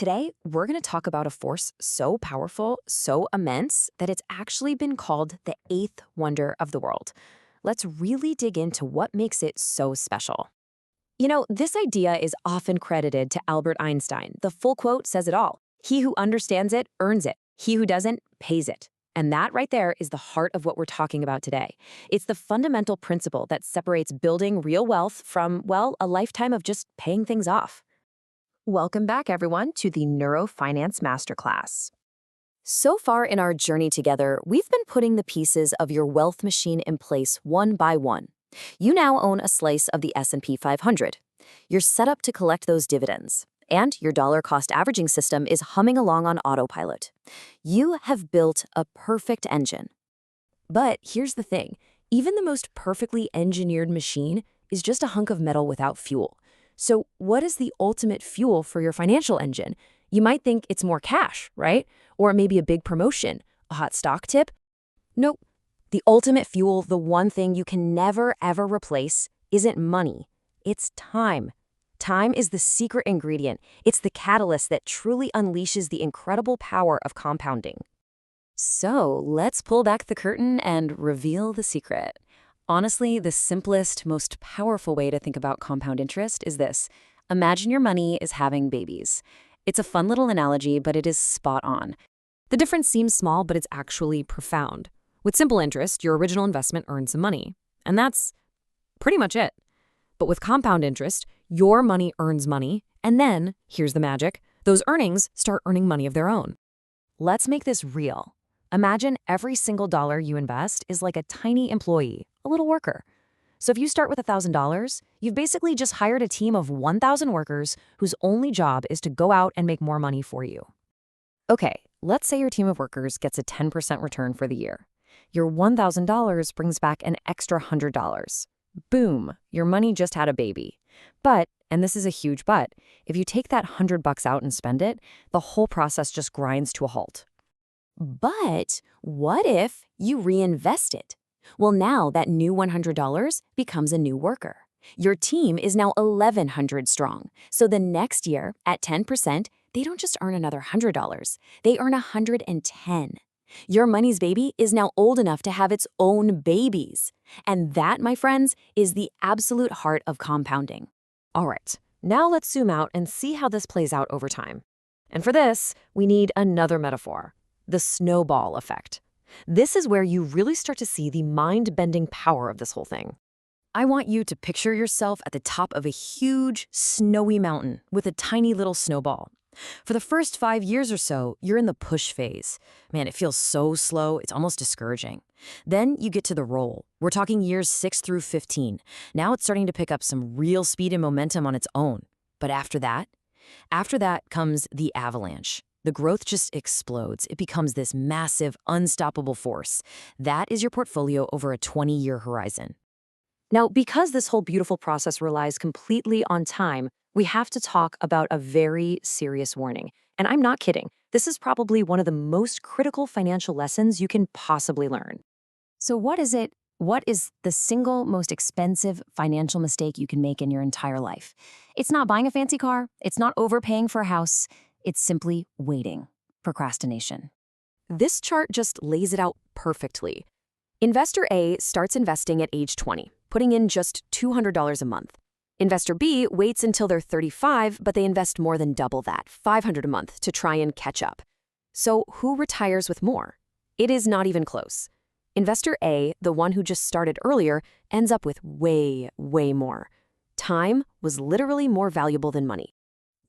Today, we're going to talk about a force so powerful, so immense, that it's actually been called the eighth wonder of the world. Let's really dig into what makes it so special. This idea is often credited to Albert Einstein. The full quote says it all. He who understands it earns it. He who doesn't pays it. And that right there is the heart of what we're talking about today. It's the fundamental principle that separates building real wealth from, well, a lifetime of just paying things off. Welcome back, everyone, to the Neuro Finance Masterclass. So far in our journey together, we've been putting the pieces of your wealth machine in place one by one. You now own a slice of the S&P 500. You're set up to collect those dividends, and your dollar-cost averaging system is humming along on autopilot. You have built a perfect engine. But here's the thing. Even the most perfectly engineered machine is just a hunk of metal without fuel. So what is the ultimate fuel for your financial engine? You might think it's more cash, right? Or maybe a big promotion, a hot stock tip. Nope. The ultimate fuel, the one thing you can never, ever replace, isn't money. It's time. Time is the secret ingredient. It's the catalyst that truly unleashes the incredible power of compounding. So let's pull back the curtain and reveal the secret. Honestly, the simplest, most powerful way to think about compound interest is this. Imagine your money is having babies. It's a fun little analogy, but it is spot on. The difference seems small, but it's actually profound. With simple interest, your original investment earns some money. And that's pretty much it. But with compound interest, your money earns money, and then, here's the magic, those earnings start earning money of their own. Let's make this real. Imagine every single dollar you invest is like a tiny employee, a little worker. So if you start with $1,000, you've basically just hired a team of 1,000 workers whose only job is to go out and make more money for you. Okay, let's say your team of workers gets a 10% return for the year. Your $1,000 brings back an extra $100. Boom, your money just had a baby. But, and this is a huge but, if you take that $100 out and spend it, the whole process just grinds to a halt. But what if you reinvest it? Well, now that new $100 becomes a new worker. Your team is now 1,100 strong. So the next year, at 10%, they don't just earn another $100. They earn 110. Your money's baby is now old enough to have its own babies. And that, my friends, is the absolute heart of compounding. All right, now let's zoom out and see how this plays out over time. And for this, we need another metaphor. The snowball effect. This is where you really start to see the mind-bending power of this whole thing. I want you to picture yourself at the top of a huge, snowy mountain with a tiny little snowball. For the first 5 years or so, you're in the push phase. Man, it feels so slow, it's almost discouraging. Then you get to the roll. We're talking years 6 through 15. Now it's starting to pick up some real speed and momentum on its own. But after that comes the avalanche. The growth just explodes. It becomes this massive, unstoppable force. That is your portfolio over a 20-year horizon. Now, because this whole beautiful process relies completely on time, we have to talk about a very serious warning. And I'm not kidding. This is probably one of the most critical financial lessons you can possibly learn. So what is it? What is the single most expensive financial mistake you can make in your entire life? It's not buying a fancy car. It's not overpaying for a house. It's simply waiting. Procrastination. This chart just lays it out perfectly. Investor A starts investing at age 20, putting in just $200 a month. Investor B waits until they're 35, but they invest more than double that, $500 a month, to try and catch up. So who retires with more? It is not even close. Investor A, the one who just started earlier, ends up with way, way more. Time was literally more valuable than money.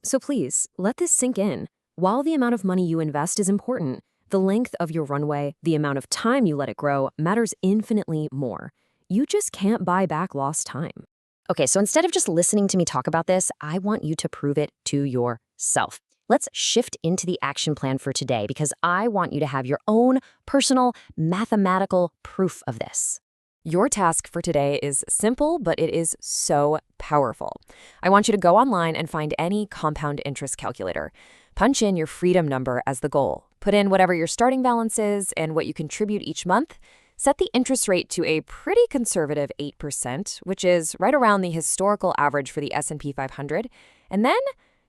So please, let this sink in. While the amount of money you invest is important, the length of your runway, the amount of time you let it grow, matters infinitely more. You just can't buy back lost time. Okay, so instead of just listening to me talk about this, I want you to prove it to yourself. Let's shift into the action plan for today because I want you to have your own personal mathematical proof of this. Your task for today is simple, but it is so powerful. I want you to go online and find any compound interest calculator. Punch in your freedom number as the goal. Put in whatever your starting balance is and what you contribute each month. Set the interest rate to a pretty conservative 8%, which is right around the historical average for the S&P 500. And then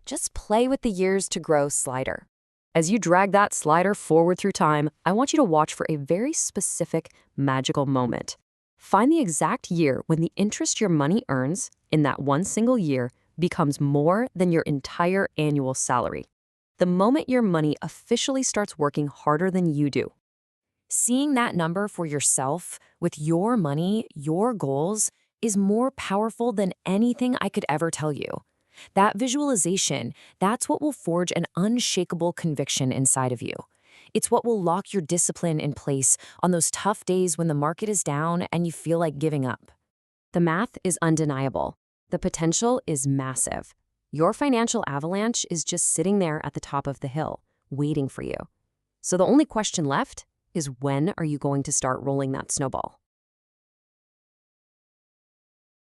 Just play with the years to grow slider. As you drag that slider forward through time, I want you to watch for a very specific, magical moment. Find the exact year when the interest your money earns in that one single year becomes more than your entire annual salary. The moment your money officially starts working harder than you do. Seeing that number for yourself, with your money, your goals, is more powerful than anything I could ever tell you. That visualization, that's what will forge an unshakable conviction inside of you. It's what will lock your discipline in place on those tough days when the market is down and you feel like giving up. The math is undeniable. The potential is massive. Your financial avalanche is just sitting there at the top of the hill, waiting for you. So the only question left is, when are you going to start rolling that snowball?